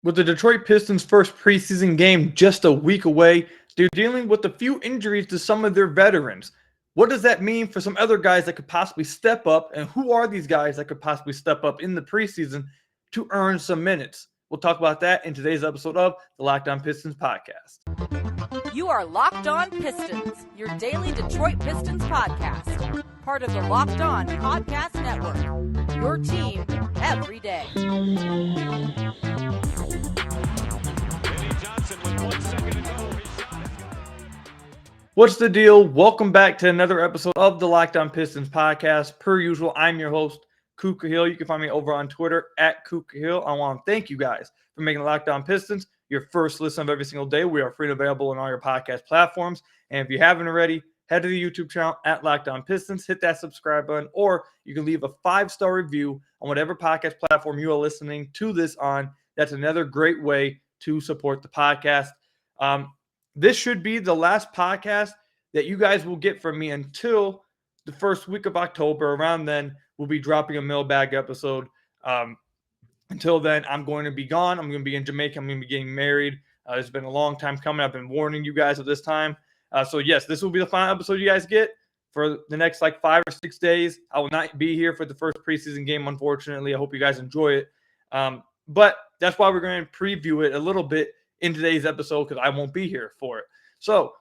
With the Detroit Pistons' first preseason game just a week away, they're dealing with a few injuries to some of their veterans. What does that mean for some other guys that could possibly step up? And who are these guys that could possibly step up in the preseason to earn some minutes? We'll talk about that in today's episode of the Locked On Pistons podcast. You are Locked On Pistons, your daily Detroit Pistons podcast. Part of the Locked On Podcast Network. Your team every day. What's the deal? Welcome back to another episode of the Locked On Pistons podcast. Per usual, I'm your host, Kuka Hill. You can find me over on Twitter at Kuka Hill. I want to thank you guys for making Locked On Pistons your first listen of every single day. We are free and available on all your podcast platforms. And if you haven't already, head to the YouTube channel at Locked On Pistons. Hit that subscribe button, or you can leave a 5-star review on whatever podcast platform you are listening to this on. That's another great way to support the podcast. This should be the last podcast that you guys will get from me until the first week of October. Around then, we'll be dropping a mailbag episode. Until then, I'm going to be gone. I'm going to be in Jamaica. I'm going to be getting married. It's been a long time coming. I've been warning you guys of this time. So, yes, this will be the final episode you guys get for the next 5 or 6 days. I will not be here for the first preseason game, unfortunately. I hope you guys enjoy it. But that's why we're going to preview it a little bit in today's episode, because I won't be here for it. So,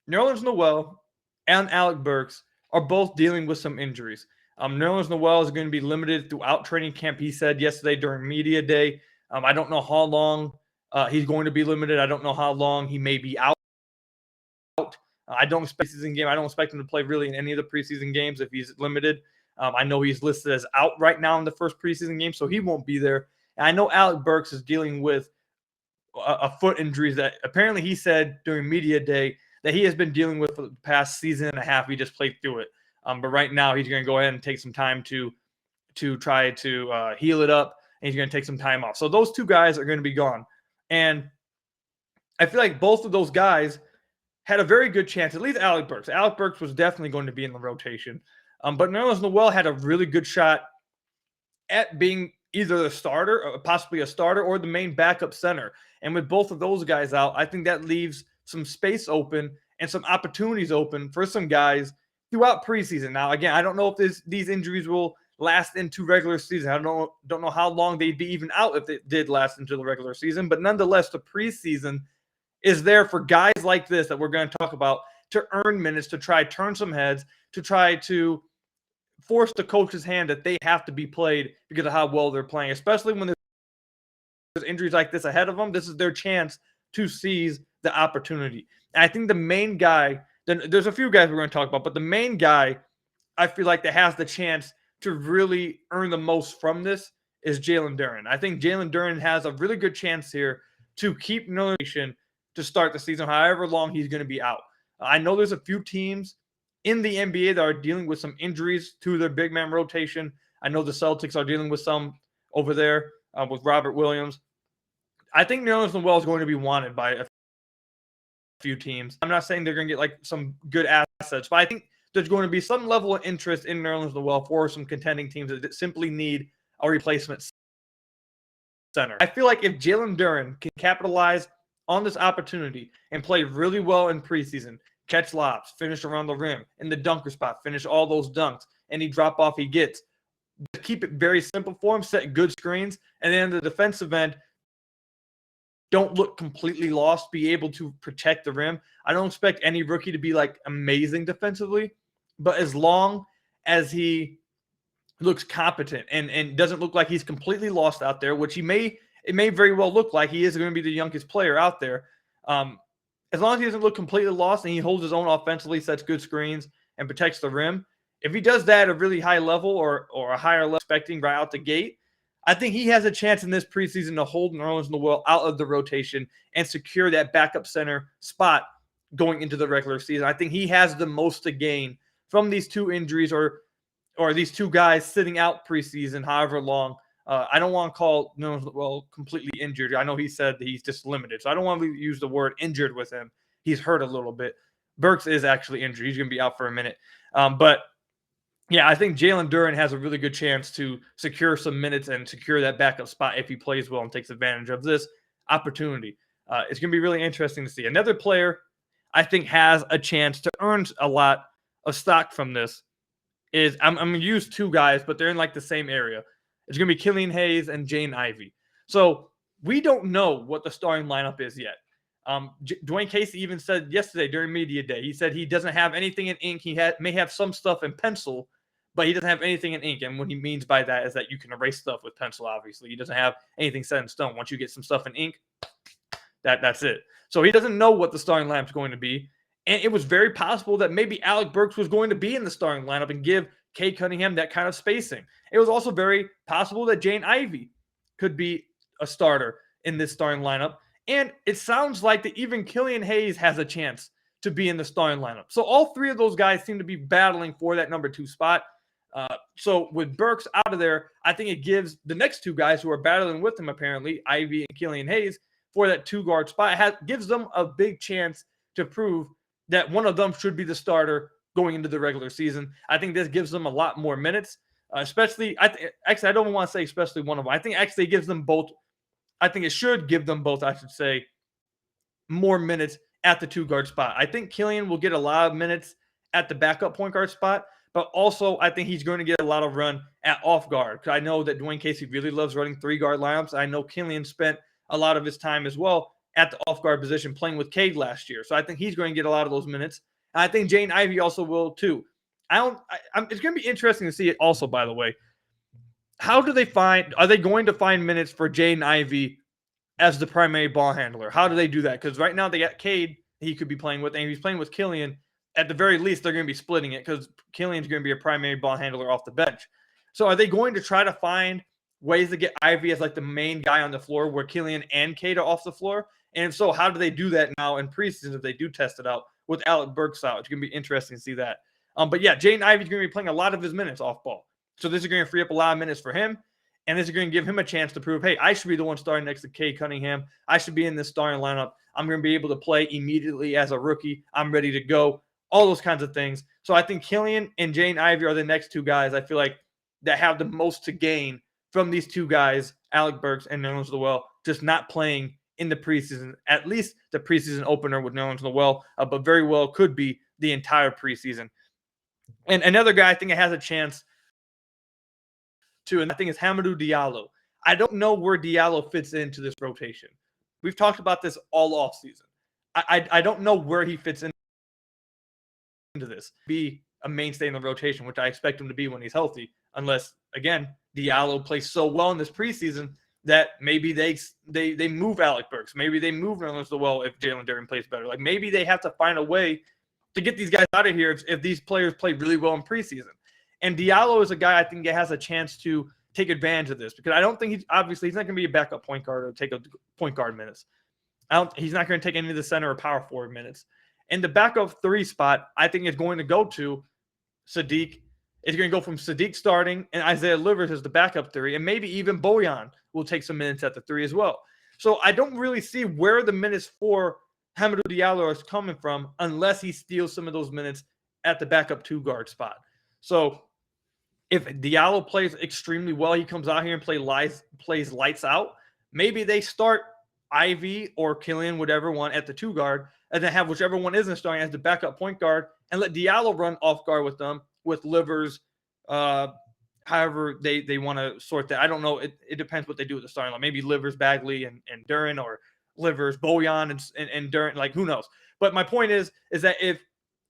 Nerlens Noel and Alec Burks are both dealing with some injuries. Nerlens Noel is going to be limited throughout training camp. He said yesterday during media day. I don't know how long he's going to be limited. I don't know how long he may be out. I don't expect season game. I don't expect him to play really in any of the preseason games if he's limited. I know he's listed as out right now in the first preseason game, so he won't be there. And I know Alec Burks is dealing with a foot injuries that apparently he said during media day that he has been dealing with for the past season and a half. He just played through it. But right now he's going to go ahead and take some time to try to heal it up, and he's going to take some time off. So those two guys are going to be gone. And I feel like both of those guys had a very good chance, at least Alec Burks. Alec Burks was definitely going to be in the rotation. But Nerlens Noel had a really good shot at being either the starter, or possibly a starter, or the main backup center. And with both of those guys out, I think that leaves some space open and some opportunities open for some guys throughout preseason. Now, again, I don't know if these injuries will last into regular season. I don't know how long they'd be even out if it did last into the regular season. But nonetheless, the preseason is there for guys like this that we're going to talk about to earn minutes, to try turn some heads, to try to force the coach's hand that they have to be played because of how well they're playing, especially when there's injuries like this ahead of them. This is their chance to seize the opportunity. And I think the main guy, there's a few guys we're going to talk about, but the main guy I feel like that has the chance to really earn the most from this is Jalen Duren. I think Jalen Duren has a really good chance here to keep Nerlens to start the season, however long he's going to be out. I know there's a few teams in the NBA that are dealing with some injuries to their big man rotation. I know the Celtics are dealing with some over there with Robert Williams. I think Nerlens Noel is going to be wanted by a few teams. I'm not saying they're going to get some good assets, but I think there's going to be some level of interest in Nerlens Noel for some contending teams that simply need a replacement center. I feel like if Jalen Duren can capitalize on this opportunity and play really well in preseason, catch lobs, finish around the rim, in the dunker spot, finish all those dunks, any drop off he gets, keep it very simple for him, set good screens, and then the defensive end, don't look completely lost, be able to protect the rim. I don't expect any rookie to be amazing defensively, but as long as he looks competent and doesn't look like he's completely lost out there, which it may very well look like he is going to be the youngest player out there. As long as he doesn't look completely lost and he holds his own offensively, sets good screens, and protects the rim, if he does that at a really high level or a higher level expecting right out the gate, I think he has a chance in this preseason to hold Nerlens Noel out of the rotation and secure that backup center spot going into the regular season. I think he has the most to gain from these two injuries or these two guys sitting out preseason, however long. I don't want to call Nerlens Noel completely injured. I know he said that he's just limited, so I don't want to use the word injured with him. He's hurt a little bit. Burks is actually injured. He's going to be out for a minute. But Yeah, I think Jalen Duren has a really good chance to secure some minutes and secure that backup spot if he plays well and takes advantage of this opportunity. It's going to be really interesting to see. Another player I think has a chance to earn a lot of stock from this is I'm going to use two guys, but they're in like the same area. It's going to be Killian Hayes and Jaden Ivey. So we don't know what the starting lineup is yet. Dwayne Casey even said yesterday during media day, he said he doesn't have anything in ink. He may have some stuff in pencil, but he doesn't have anything in ink. And what he means by that is that you can erase stuff with pencil, obviously. He doesn't have anything set in stone. Once you get some stuff in ink, that's it. So he doesn't know what the starting lineup is going to be. And it was very possible that maybe Alec Burks was going to be in the starting lineup and give Cade Cunningham that kind of spacing. It was also very possible that Jaden Ivey could be a starter in this starting lineup. And it sounds like that even Killian Hayes has a chance to be in the starting lineup. So all three of those guys seem to be battling for that number 2 spot. So with Burks out of there, I think it gives the next two guys who are battling with him, apparently, Ivey and Killian Hayes, for that 2-guard spot. Gives them a big chance to prove that one of them should be the starter going into the regular season. I think this gives them a lot more minutes, especially, actually, I don't want to say especially one of them. I think actually it gives them both. I think it should give them both, I should say, more minutes at the 2-guard spot. I think Killian will get a lot of minutes at the backup point guard spot, but also I think he's going to get a lot of run at off guard, because I know that Dwayne Casey really loves running 3-guard lineups. I know Killian spent a lot of his time as well at the off guard position playing with Cade last year. So I think he's going to get a lot of those minutes. And I think Jaden Ivey also will too. It's going to be interesting to see it also, by the way. Are they going to find minutes for Jaden Ivey as the primary ball handler? How do they do that? Because right now they got Cade he could be playing with, and he's playing with Killian. At the very least, they're going to be splitting it because Killian's going to be a primary ball handler off the bench. So are they going to try to find ways to get Ivey as like the main guy on the floor where Killian and Cade are off the floor? And if so, how do they do that now in preseason if they do test it out with Alec Burks out? It's going to be interesting to see that. But yeah, Jaden Ivey's going to be playing a lot of his minutes off ball. So this is going to free up a lot of minutes for him. And this is going to give him a chance to prove, hey, I should be the one starting next to Cade Cunningham. I should be in this starting lineup. I'm going to be able to play immediately as a rookie. I'm ready to go. All those kinds of things. So I think Killian and Jaden Ivey are the next two guys I feel like that have the most to gain from these two guys, Alec Burks and Nerlens Noel, just not playing in the preseason, at least the preseason opener with Nerlens Noel, but very well could be the entire preseason. And another guy I think has a chance to, and I think is Hamidou Diallo. I don't know where Diallo fits into this rotation. We've talked about this all offseason. I don't know where he fits into this. Be a mainstay in the rotation, which I expect him to be when he's healthy, unless, again, Diallo plays so well in this preseason that maybe they move Alec Burks. Maybe they move Nerlens Noel if Jalen Duren plays better. Like maybe they have to find a way to get these guys out of here if these players play really well in preseason. And Diallo is a guy I think that has a chance to take advantage of this, because I don't think he's not going to be a backup point guard or take a point guard minutes. He's not going to take any of the center or power forward minutes. And the backup 3 spot, I think, is going to go to Sadiq. It's going to go from Sadiq starting and Isaiah Livers as the backup 3, and maybe even Bojan will take some minutes at the 3 as well. So I don't really see where the minutes for Hamidou Diallo is coming from unless he steals some of those minutes at the backup 2-guard spot. So if Diallo plays extremely well, he comes out here and plays lights out, maybe they start Ivey or Killian, whatever one, at the 2-guard, and then have whichever one isn't starting as the backup point guard, and let Diallo run off guard with them, with Livers, however they want to sort that. I don't know. It depends what they do with the starting line. Maybe Livers, Bagley, and Duren, or Livers, Bojan, and Duren. Like, who knows? But my point is that if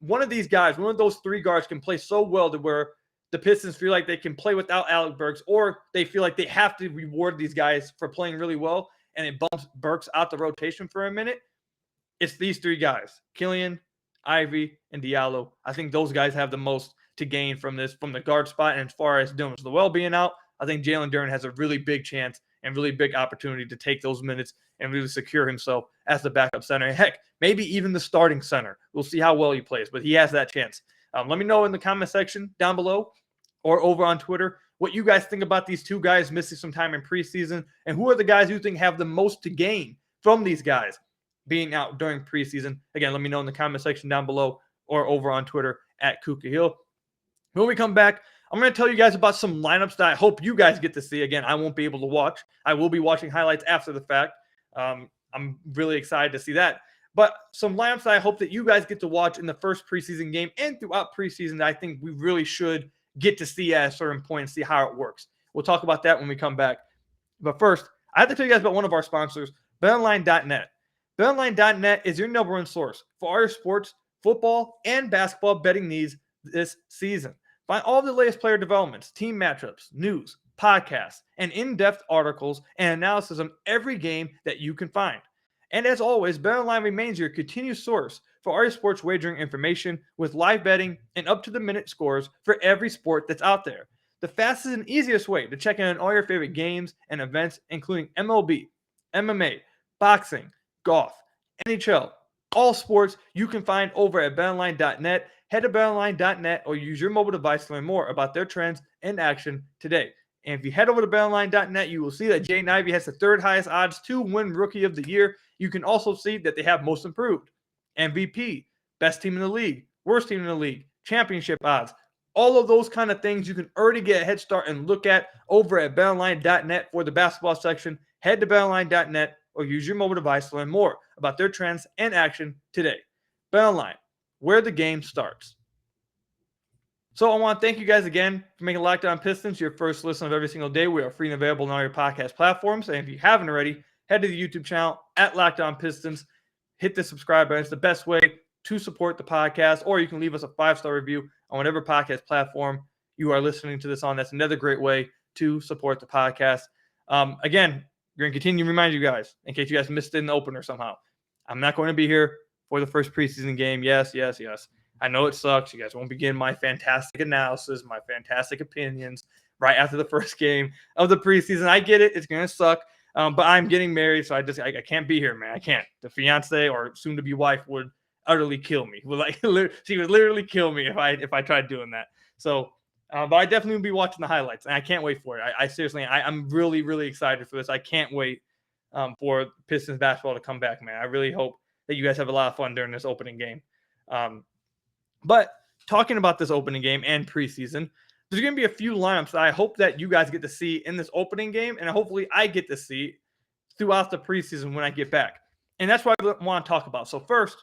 one of these guys, one of those 3 guards can play so well to where the Pistons feel like they can play without Alec Burks, or they feel like they have to reward these guys for playing really well, and it bumps Burks out the rotation for a minute, it's these 3 guys, Killian, Ivey, and Diallo. I think those guys have the most to gain from this, from the guard spot. And as far as Nerlens Noel being out, I think Jalen Duren has a really big chance and really big opportunity to take those minutes and really secure himself as the backup center. And heck, maybe even the starting center. We'll see how well he plays, but he has that chance. Let me know in the comment section down below or over on Twitter what you guys think about these 2 guys missing some time in preseason, and who are the guys you think have the most to gain from these guys being out during preseason. Again, let me know in the comment section down below or over on Twitter at Kuka Hill. When we come back, I'm going to tell you guys about some lineups that I hope you guys get to see. Again, I won't be able to watch. I will be watching highlights after the fact. I'm really excited to see that. But some lineups that I hope that you guys get to watch in the first preseason game and throughout preseason that I think we really should get to see at a certain point and see how it works. We'll talk about that when we come back. But first, I have to tell you guys about one of our sponsors, BetOnline.net. BetOnline.net is your number one source for all your sports, football, and basketball betting needs this season. Find all the latest player developments, team matchups, news, podcasts, and in-depth articles and analysis on every game that you can find. And as always, BetOnline remains your continued source for all your sports wagering information with live betting and up-to-the-minute scores for every sport that's out there. The fastest and easiest way to check in on all your favorite games and events, including MLB, MMA, boxing, golf, NHL, all sports you can find over at betonline.net. Head to betonline.net or use your mobile device to learn more about their trends and action today. And if you head over to betonline.net, you will see that Jaden Ivey has the third highest odds to win Rookie of the Year. You can also see that they have most improved, MVP, best team in the league, worst team in the league, championship odds. All of those kind of things you can already get a head start and look at over at betonline.net for the basketball section. Head to betonline.net or use your mobile device to learn more about their trends and action today. BetOnline, where the game starts. So I want to thank you guys again for making Locked On Pistons your first listen of every single day. We are free and available on all your podcast platforms. And if you haven't already, head to the YouTube channel at Locked On Pistons. Hit the subscribe button. It's the best way to support the podcast. Or you can leave us a 5-star review on whatever podcast platform you are listening to this on. That's another great way to support the podcast. Again, we're going to continue to remind you guys, in case you guys missed it in the opener somehow, I'm not going to be here for the first preseason game. Yes. I know it sucks. You guys won't begin my fantastic analysis, my fantastic opinions right after the first game of the preseason. I get it. It's going to suck. But I'm getting married, so I can't be here, man. I can't. The fiance or soon-to-be wife would utterly kill me. She would literally kill me if I tried doing that. So, but I definitely will be watching the highlights, and I can't wait for it. I seriously, I'm really, really excited for this. I can't wait for Pistons basketball to come back, man. I really hope that you guys have a lot of fun during this opening game. But talking about this opening game and preseason, there's going to be a few lineups that I hope that you guys get to see in this opening game, and hopefully I get to see throughout the preseason when I get back. And that's what I want to talk about. So first,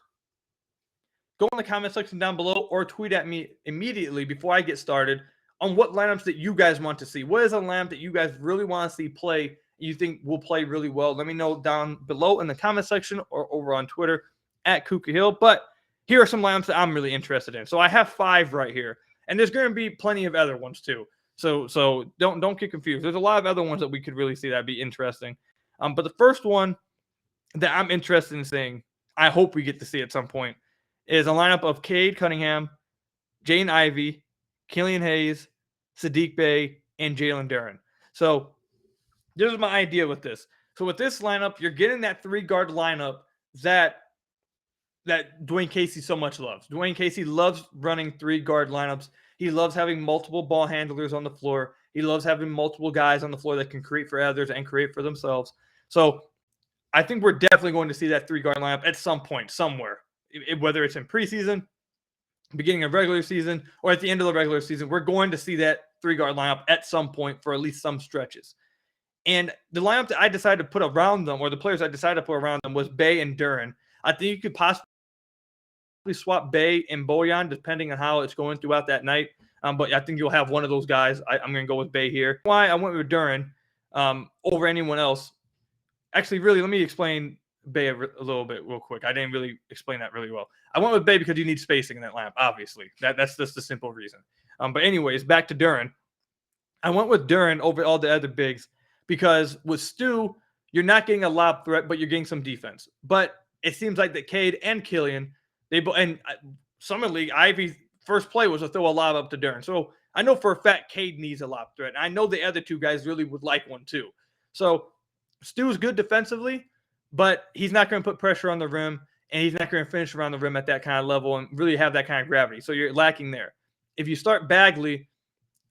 go in the comment section down below or tweet at me immediately before I get started on what lineups that you guys want to see. What is a lineup that you guys really want to see play, you think will play really well? Let me know down below in the comment section or over on Twitter at Kuka Hill. But here are some lineups that I'm really interested in. So I have 5 right here, and there's going to be plenty of other ones too. So don't get confused. There's a lot of other ones that we could really see that'd be interesting. But the first one that I'm interested in seeing, I hope we get to see at some point, is a lineup of Cade Cunningham, Jaden Ivey, Killian Hayes, Saddiq Bey, and Jalen Duren. So this is my idea with this. So with this lineup, you're getting that 3-guard lineup that Dwayne Casey so much loves. Dwayne Casey loves running 3-guard lineups. He loves having multiple ball handlers on the floor. He loves having multiple guys on the floor that can create for others and create for themselves. So I think we're definitely going to see that 3-guard lineup at some point, somewhere. Whether it's in preseason, beginning of regular season, or at the end of the regular season, we're going to see that 3-guard lineup at some point for at least some stretches. And the lineup that I decided to put around them, or the players I decided to put around them, was Bey and Duren. I think you could possibly swap Bey and Bojan depending on how it's going throughout that night. But I think you'll have one of those guys. I'm going to go with Bey here. Why I went with Duren over anyone else. Actually, really, let me explain Bey a little bit real quick. I didn't really explain that really well. I went with Bey because you need spacing in that lineup, obviously. That's just the simple reason. But anyways, back to Duren. I went with Duren over all the other bigs because with Stu, you're not getting a lob threat, but you're getting some defense. But it seems like that Cade and Killian, Summer League, Ivey's first play was to throw a lob up to Duren. So I know for a fact Cade needs a lob threat. And I know the other 2 guys really would like one too. So Stu's good defensively, but he's not going to put pressure on the rim, and he's not going to finish around the rim at that kind of level and really have that kind of gravity. So you're lacking there. If you start Bagley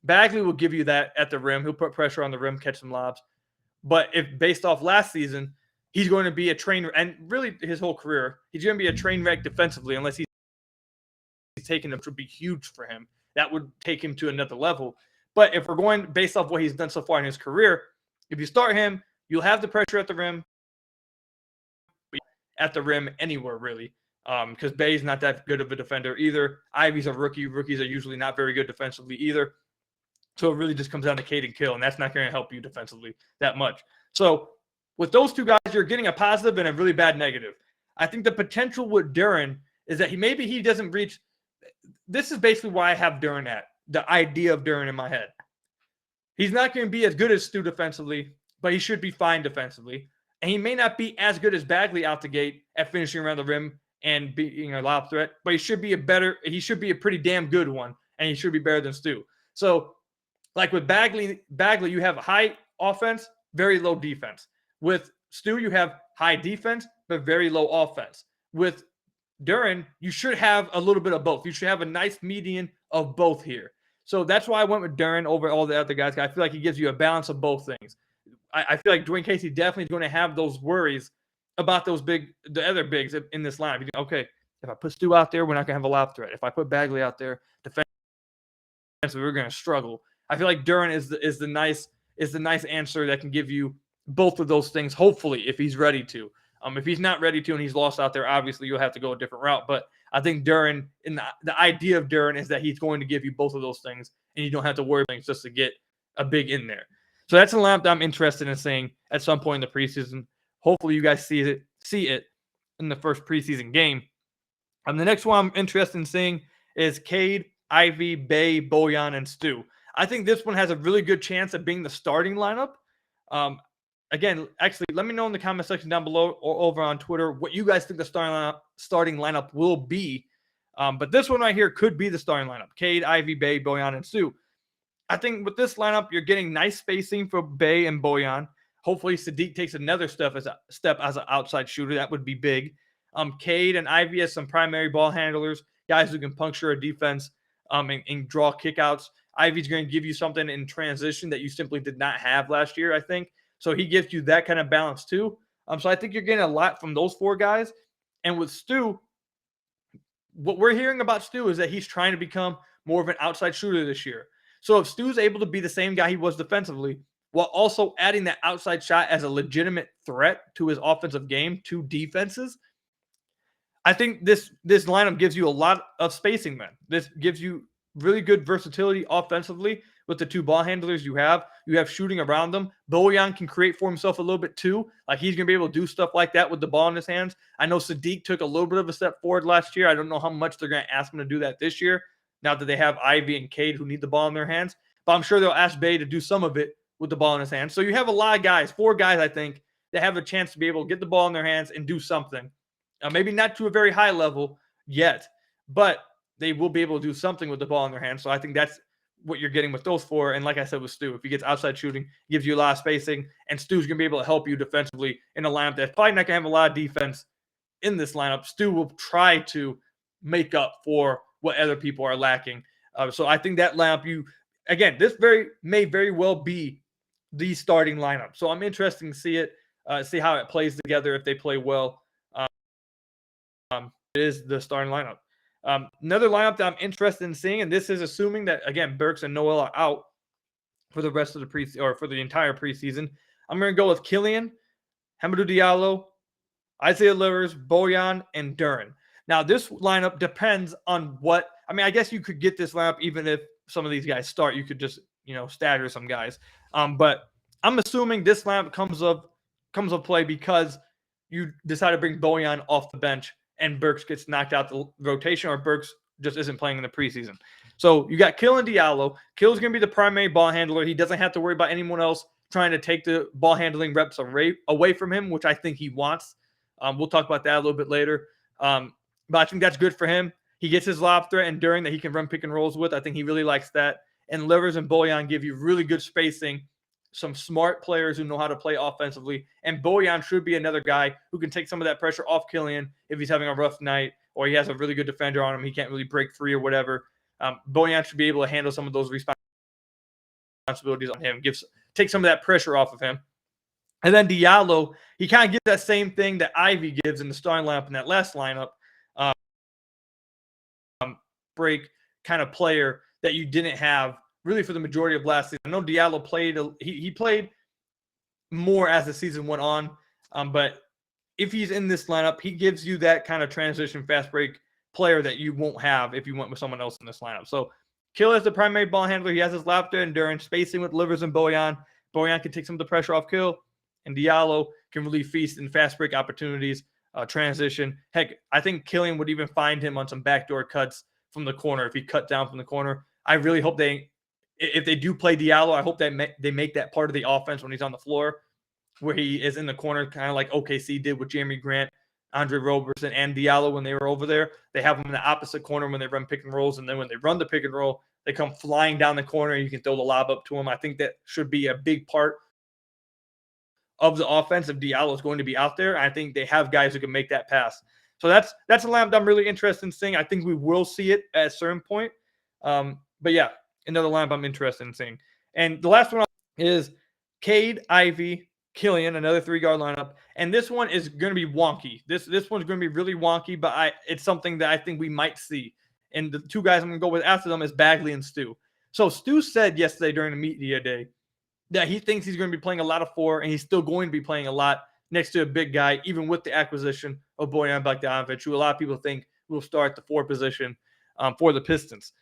will give you that at the rim. He'll put pressure on the rim, catch some lobs. But if based off last season, he's going to be a train, and really his whole career, he's going to be a train wreck defensively unless he's taking them, which would be huge for him. that would take him to another level. But if we're going based off what he's done so far in his career, if you start him, you'll have the pressure at the rim anywhere, really. Because Bay's not that good of a defender either. Ivy's a rookie. Rookies are usually not very good defensively either. So it really just comes down to Cade and Kill, and that's not going to help you defensively that much. So with those two guys, you're getting a positive and a really bad negative. I think the potential with Duren is that he doesn't reach. This is basically why I have Duren at the idea of Duren in my head. He's not going to be as good as Stu defensively, but he should be fine defensively. And he may not be as good as Bagley out the gate at finishing around the rim and being a lob threat, but he should be a pretty damn good one, and he should be better than Stu. So, like with Bagley, you have high offense, very low defense. With Stu, you have high defense, but very low offense. With Duren, you should have a little bit of both. You should have a nice median of both here. So that's why I went with Duren over all the other guys. I feel like he gives you a balance of both things. I feel like Dwayne Casey definitely is going to have those worries about the other bigs in this line. Okay, if I put Stu out there, we're not going to have a lob threat. If I put Bagley out there, defensively, we're going to struggle. I feel like Duren is the nice answer that can give you both of those things, hopefully, if he's ready to. If he's not ready to and he's lost out there, obviously you'll have to go a different route. But I think Duren, the idea of Duren is that he's going to give you both of those things, and you don't have to worry about things just to get a big in there. So that's a lineup that I'm interested in seeing at some point in the preseason. Hopefully you guys see it in the first preseason game. The next one I'm interested in seeing is Cade, Ivy, Bay, Bojan, and Stu. I think this one has a really good chance of being the starting lineup. Again, actually, let me know in the comment section down below or over on Twitter what you guys think the starting lineup will be. But this one right here could be the starting lineup. Cade, Ivy, Bay, Bojan, and Stu. I think with this lineup, you're getting nice spacing for Bay and Bojan. Hopefully, Sadiq takes another step as an outside shooter. That would be big. Cade and Ivy as some primary ball handlers, guys who can puncture a defense and draw kickouts. Ivy's going to give you something in transition that you simply did not have last year, I think. So he gives you that kind of balance too. So I think you're getting a lot from those four guys. And with Stu, what we're hearing about Stu is that he's trying to become more of an outside shooter this year. So if Stu's able to be the same guy he was defensively, while also adding that outside shot as a legitimate threat to his offensive game, to defenses, I think this lineup gives you a lot of spacing, man. This gives you really good versatility offensively with the two ball handlers you have. You have shooting around them. Bojan can create for himself a little bit too. Like he's going to be able to do stuff like that with the ball in his hands. I know Sadiq took a little bit of a step forward last year. I don't know how much they're going to ask him to do that this year, now that they have Ivy and Cade who need the ball in their hands. But I'm sure they'll ask Bay to do some of it with the ball in his hands. So you have a lot of guys, 4 guys, I think, that have a chance to be able to get the ball in their hands and do something. Maybe not to a very high level yet, but they will be able to do something with the ball in their hands. So I think that's what you're getting with those 4. And like I said with Stu, if he gets outside shooting, gives you a lot of spacing, and Stu's going to be able to help you defensively in a lineup that's probably not going to have a lot of defense in this lineup. Stu will try to make up for what other people are lacking. So I think that lineup, this may very well be the starting lineup. So I'm interested to see it, see how it plays together if they play well. It is the starting lineup. Another lineup that I'm interested in seeing, and this is assuming that, again, Burks and Noel are out for the rest of the for the entire preseason. I'm going to go with Killian, Hamidou Diallo, Isaiah Livers, Bojan, and Duren. Now, this lineup depends on I guess you could get this lineup even if some of these guys start. You could just, stagger some guys. But I'm assuming this lineup comes of play because you decide to bring Bojan off the bench and Burks gets knocked out the rotation, or Burks just isn't playing in the preseason. So you got Kill and Diallo. Kill's going to be the primary ball handler. He doesn't have to worry about anyone else trying to take the ball handling reps away from him, which I think he wants. We'll talk about that a little bit later. But I think that's good for him. He gets his lob threat and Duren that he can run pick and rolls with. I think he really likes that. And Livers and Bojan give you really good spacing, some smart players who know how to play offensively. And Bojan should be another guy who can take some of that pressure off Killian if he's having a rough night or he has a really good defender on him. He can't really break free or whatever. Bojan should be able to handle some of those responsibilities on him, take some of that pressure off of him. And then Diallo, he kind of gives that same thing that Ivy gives in the starting lineup in that last lineup. Break kind of player that you didn't have really for the majority of last season. I know Diallo played he played more as the season went on, but if he's in this lineup, he gives you that kind of transition fast break player that you won't have if you went with someone else in this lineup. So Kill is the primary ball handler. He has his laughter, endurance, spacing with Livers and Bojan. Bojan can take some of the pressure off Kill, and Diallo can really feast in fast break opportunities, transition. Heck, I think Killian would even find him on some backdoor cuts from the corner if he cut down from the corner. I really hope if they do play Diallo, I hope that they make that part of the offense when he's on the floor, where he is in the corner, kind of like OKC did with Jeremy Grant, Andre Roberson, and Diallo when they were over there. They have him in the opposite corner when they run pick and rolls, and then when they run the pick and roll, they come flying down the corner, and you can throw the lob up to him. I think that should be a big part of the offense if Diallo is going to be out there. I think they have guys who can make that pass. So that's a lineup I'm really interested in seeing. I think we will see it at a certain point. But yeah, another lineup I'm interested in seeing. And the last one is Cade, Ivy, Killian, another 3-guard lineup. And this one is going to be wonky. This one's going to be really wonky, but it's something that I think we might see. And the 2 guys I'm going to go with after them is Bagley and Stu. So Stu said yesterday during the media day that he thinks he's going to be playing a lot of 4, and he's still going to be playing a lot next to a big guy, even with the acquisition of Bojan Bogdanovic, who a lot of people think will start the 4 position for the Pistons.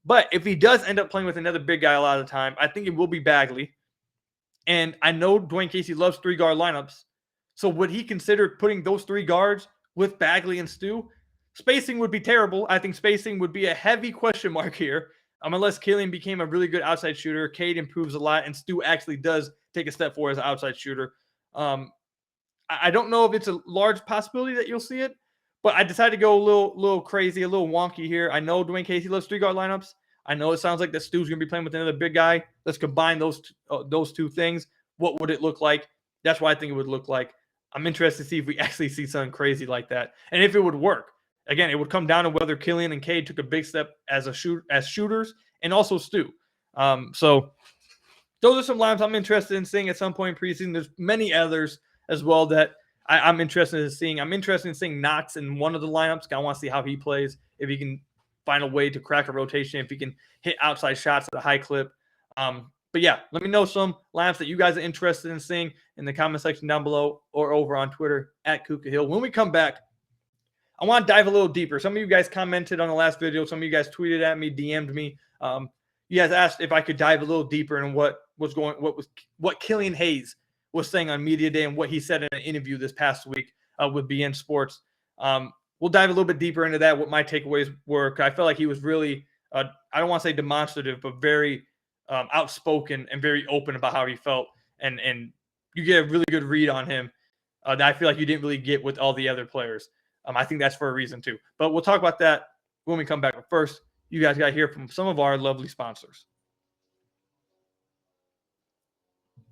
But if he does end up playing with another big guy a lot of the time, I think it will be Bagley. And I know Dwayne Casey loves 3-guard lineups. So would he consider putting those 3 guards with Bagley and Stu? Spacing would be terrible. I think spacing would be a heavy question mark here. Unless Killian became a really good outside shooter, Cade improves a lot, and Stu actually does take a step forward as an outside shooter. I don't know if it's a large possibility that you'll see it, but I decided to go a little crazy, a little wonky here. I know Dwayne Casey loves 3-guard lineups. I know it sounds like that Stu's going to be playing with another big guy. Let's combine those 2 things. What would it look like? That's what I think it would look like. I'm interested to see if we actually see something crazy like that, and if it would work. Again, it would come down to whether Killian and Cade took a big step as shooters, and also Stu. So those are some lineups I'm interested in seeing at some point in preseason. There's many others as well that I'm interested in seeing. I'm interested in seeing Knox in one of the lineups. I want to see how he plays, if he can find a way to crack a rotation, if he can hit outside shots at a high clip. But yeah, let me know some lineups that you guys are interested in seeing in the comment section down below or over on Twitter at Kuka Hill. When we come back, I want to dive a little deeper. Some of you guys commented on the last video. Some of you guys tweeted at me, DM'd me. You guys asked if I could dive a little deeper in what Killian Hayes was saying on media day and what he said in an interview this past week with BN Sports. We'll dive a little bit deeper into that, what my takeaways were. I felt like he was really, I don't want to say demonstrative, but very outspoken and very open about how he felt. And you get a really good read on him that I feel like you didn't really get with all the other players. I think that's for a reason too. But we'll talk about that when we come back. But first, you guys got to hear from some of our lovely sponsors.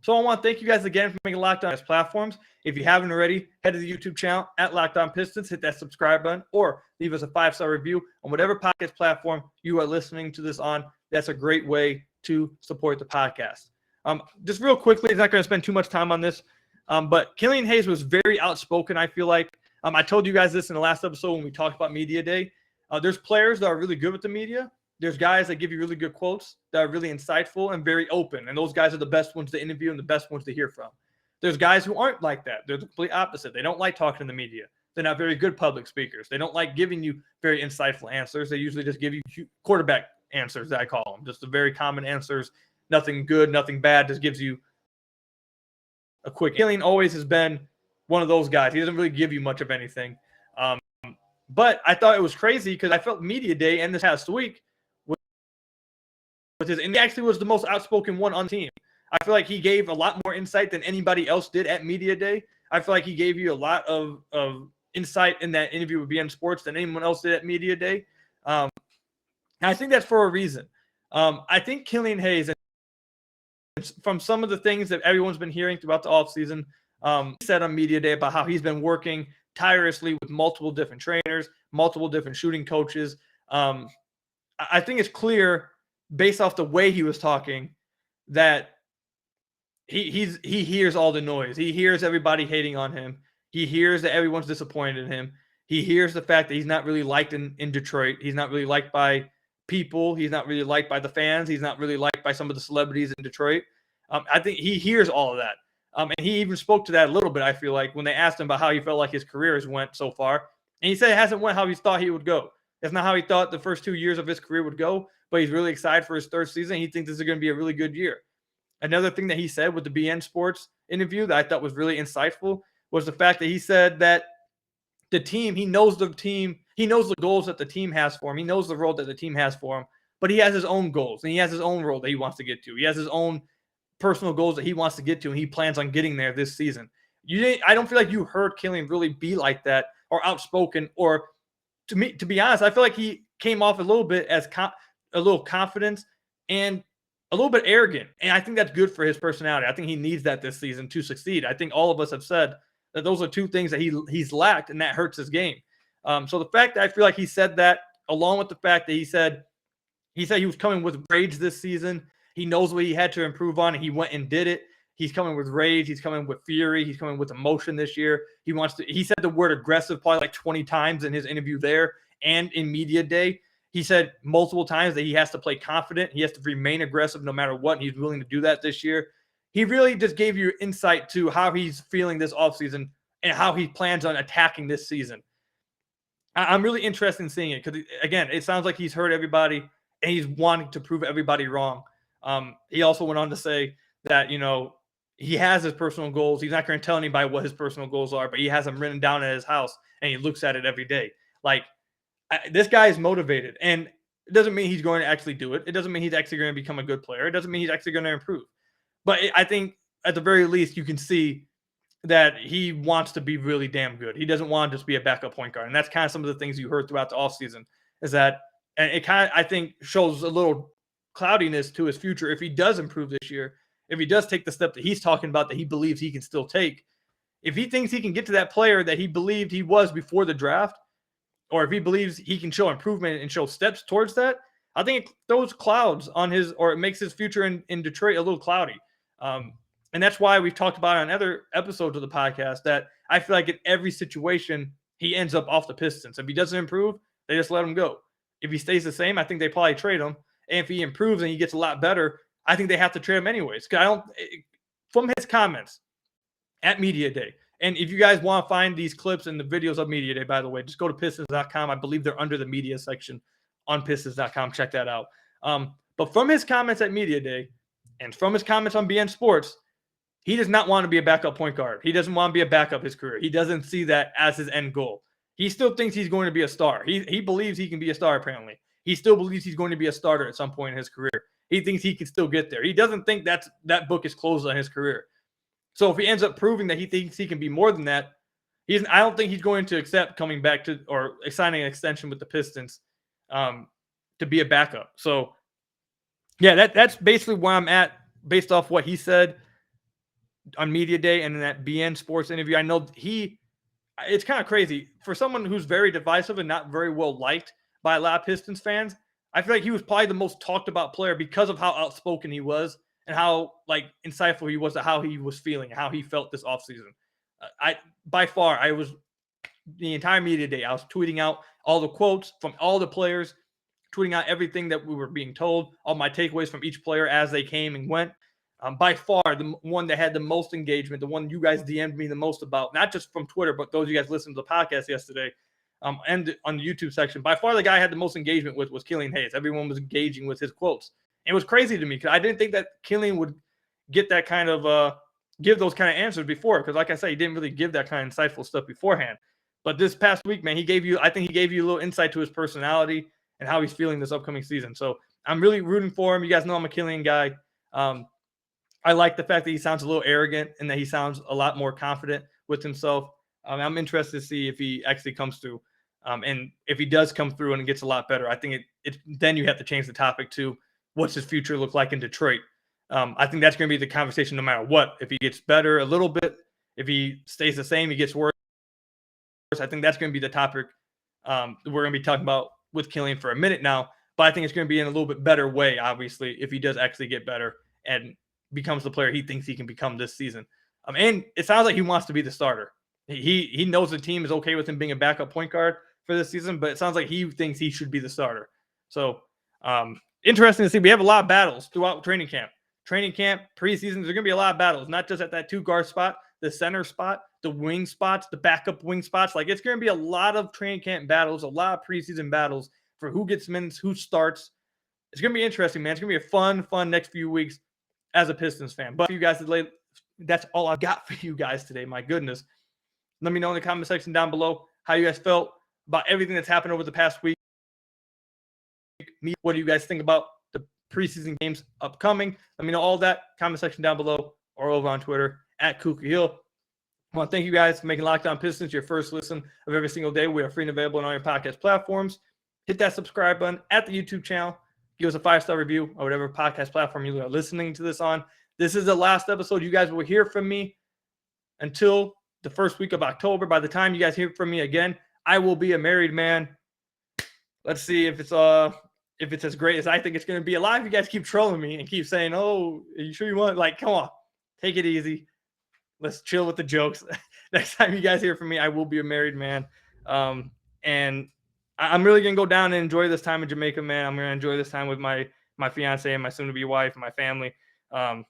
So I want to thank you guys again for making Locked On as platforms. If you haven't already, head to the YouTube channel at Locked On Pistons, hit that subscribe button, or leave us a 5-star review on whatever podcast platform you are listening to this on. That's a great way to support the podcast. Just real quickly, I'm not going to spend too much time on this, but Killian Hayes was very outspoken, I feel like. I told you guys this in the last episode when we talked about media day. There's players that are really good with the media. There's guys that give you really good quotes that are really insightful and very open. And those guys are the best ones to interview and the best ones to hear from. There's guys who aren't like that. They're the complete opposite. They don't like talking to the media. They're not very good public speakers. They don't like giving you very insightful answers. They usually just give you quarterback answers, that I call them. Just the very common answers. Nothing good, nothing bad. Just gives you a quick. Killian always has been one of those guys. He doesn't really give you much of anything. But I thought it was crazy because I felt media day and this past week and he actually was the most outspoken one on the team. I feel like he gave a lot more insight than anybody else did at media day. I feel like he gave you a lot of insight in that interview with BN Sports than anyone else did at media day. And I think that's for a reason. I think Killian Hayes, from some of the things that everyone's been hearing throughout the offseason, said on media day about how he's been working tirelessly with multiple different trainers, multiple different shooting coaches. I think it's clear based off the way he was talking that he hears all the noise. He hears everybody hating on him. He hears that everyone's disappointed in him. He hears the fact that he's not really liked in Detroit. He's not really liked by people. He's not really liked by the fans. He's not really liked by some of the celebrities in Detroit. I think he hears all of that. And he even spoke to that a little bit, I feel like, when they asked him about how he felt like his career has went so far. And he said it hasn't went how he thought he would go. That's not how he thought the first 2 years of his career would go, but he's really excited for his third season. He thinks this is going to be a really good year. Another thing that he said with the BN Sports interview that I thought was really insightful was the fact that he said that the team, he knows the goals that the team has for him. He knows the role that the team has for him, but he has his own goals and he has his own role that he wants to get to. He has his own personal goals that he wants to get to, and he plans on getting there this season. I don't feel like you heard Killian really be like that or outspoken, or to be honest, I feel like he came off a little bit as a little confidence and a little bit arrogant. And I think that's good for his personality. I think he needs that this season to succeed. I think all of us have said that those are two things that he's lacked, and that hurts his game. So the fact that I feel like he said that, along with the fact that he said he was coming with rage this season. He knows what he had to improve on, and he went and did it. He's coming with rage. He's coming with fury. He's coming with emotion this year. He said the word aggressive probably like 20 times in his interview there and in media day. He said multiple times that he has to play confident. He has to remain aggressive no matter what, and he's willing to do that this year. He really just gave you insight to how he's feeling this offseason and how he plans on attacking this season. I'm really interested in seeing it because, again, it sounds like he's heard everybody and he's wanting to prove everybody wrong. He also went on to say that, he has his personal goals. He's not going to tell anybody what his personal goals are, but he has them written down at his house and he looks at it every day. Like, this guy is motivated, and it doesn't mean he's going to actually do it. It doesn't mean he's actually going to become a good player. It doesn't mean he's actually going to improve. But I think at the very least, you can see that he wants to be really damn good. He doesn't want to just be a backup point guard. And that's kind of some of the things you heard throughout the offseason is that, and it kind of, I think, shows a little cloudiness to his future if he does improve this year, if he does take the step that he's talking about that he believes he can still take. If he thinks he can get to that player that he believed he was before the draft, or if he believes he can show improvement and show steps towards that, I think it throws clouds on or it makes his future in Detroit a little cloudy. And that's why we've talked about on other episodes of the podcast that I feel like in every situation, he ends up off the Pistons. If he doesn't improve, they just let him go. If he stays the same, I think they probably trade him. And if he improves and he gets a lot better, I think they have to trade him anyways. From his comments at Media Day, and if you guys want to find these clips and the videos of Media Day, by the way, just go to Pistons.com. I believe they're under the media section on Pistons.com. Check that out. But from his comments at Media Day and from his comments on BN Sports, he does not want to be a backup point guard. He doesn't want to be a backup his career. He doesn't see that as his end goal. He still thinks he's going to be a star. He believes he can be a star, apparently. He still believes he's going to be a starter at some point in his career. He thinks he can still get there. He doesn't think that book is closed on his career. So if he ends up proving that he thinks he can be more than that, I don't think he's going to accept coming back to or signing an extension with the Pistons to be a backup. So, yeah, that's basically where I'm at based off what he said on Media Day and in that BN Sports interview. I know it's kind of crazy. For someone who's very divisive and not very well liked by a lot of Pistons fans, I feel like he was probably the most talked about player because of how outspoken he was and how insightful he was to how he was feeling, how he felt this offseason. I was the entire Media Day, I was tweeting out all the quotes from all the players, tweeting out everything that we were being told, all my takeaways from each player as they came and went. By far, the one that had the most engagement, the one you guys DM'd me the most about, not just from Twitter, but those of you guys listened to the podcast yesterday and on the YouTube section, by far the guy I had the most engagement with was Killian Hayes. Everyone was engaging with his quotes. It was crazy to me because I didn't think that Killian would get that kind of give those kind of answers before. Because like I said, he didn't really give that kind of insightful stuff beforehand. But this past week, man, I think he gave you a little insight to his personality and how he's feeling this upcoming season. So I'm really rooting for him. You guys know I'm a Killian guy. I like the fact that he sounds a little arrogant and that he sounds a lot more confident with himself. I'm interested to see if he actually comes through. And if he does come through and it gets a lot better, I think then you have to change the topic to what's his future look like in Detroit. I think that's going to be the conversation no matter what. If he gets better a little bit, if he stays the same, he gets worse. I think that's going to be the topic we're going to be talking about with Killian for a minute now. But I think it's going to be in a little bit better way, obviously, if he does actually get better and becomes the player he thinks he can become this season. And it sounds like he wants to be the starter. He knows the team is okay with him being a backup point guard for this season, but it sounds like he thinks he should be the starter. So Interesting to see. We have a lot of battles throughout training camp. Preseason, there's going to be a lot of battles, not just at that 2-guard spot, the center spot, the wing spots, the backup wing spots. Like, it's going to be a lot of training camp battles, a lot of preseason battles for who gets minutes, who starts. It's going to be interesting, man. It's going to be a fun next few weeks as a Pistons fan. But for you guys today, that's all I've got for you guys today. My goodness. Let me know in the comment section down below how you guys felt about everything that's happened over the past week. What do you guys think about the preseason games upcoming? Let me know all that. Comment section down below or over on Twitter at Kuka Hill. I want to thank you guys for making Locked On Pistons your first listen of every single day. We are free and available on all your podcast platforms. Hit that subscribe button at the YouTube channel. Give us a 5-star review or whatever podcast platform you are listening to this on. This is the last episode. You guys will hear from me until the first week of October. By the time you guys hear from me again, I will be a married man. Let's see if it's as great as I think it's going to be. A lot of you guys keep trolling me and keep saying, "Oh, are you sure you want?" Like, come on, take it easy. Let's chill with the jokes. Next time you guys hear from me, I will be a married man. And I'm really going to go down and enjoy this time in Jamaica, man. I'm going to enjoy this time with my fiance and my soon-to-be wife and my family. I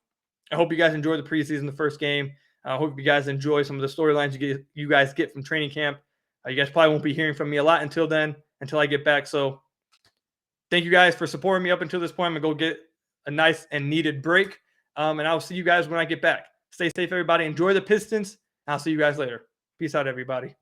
hope you guys enjoy the preseason, the first game. I hope you guys enjoy some of the storylines you guys get from training camp. You guys probably won't be hearing from me a lot until then, until I get back. So thank you guys for supporting me up until this point. I'm going to go get a nice and needed break. And I'll see you guys when I get back. Stay safe, everybody. Enjoy the Pistons. I'll see you guys later. Peace out, everybody.